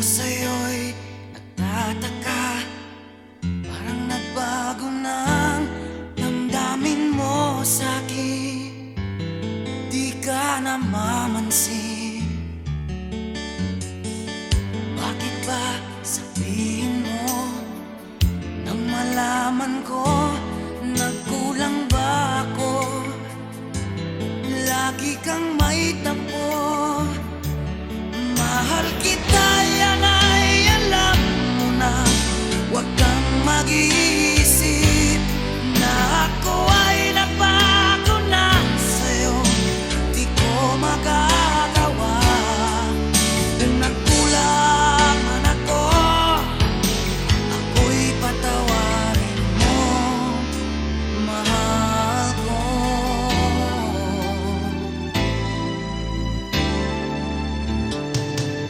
sa'yo'y nagtataka, parang nagbago ng damdamin mo sa'kin. Di ka namamansin. Bakit ba sabihin mo nang malaman ko nagkulang ba ako? Lagi kang may tampo. Mahal kita, yan ay alam mo na. Huwag kang mag-iisip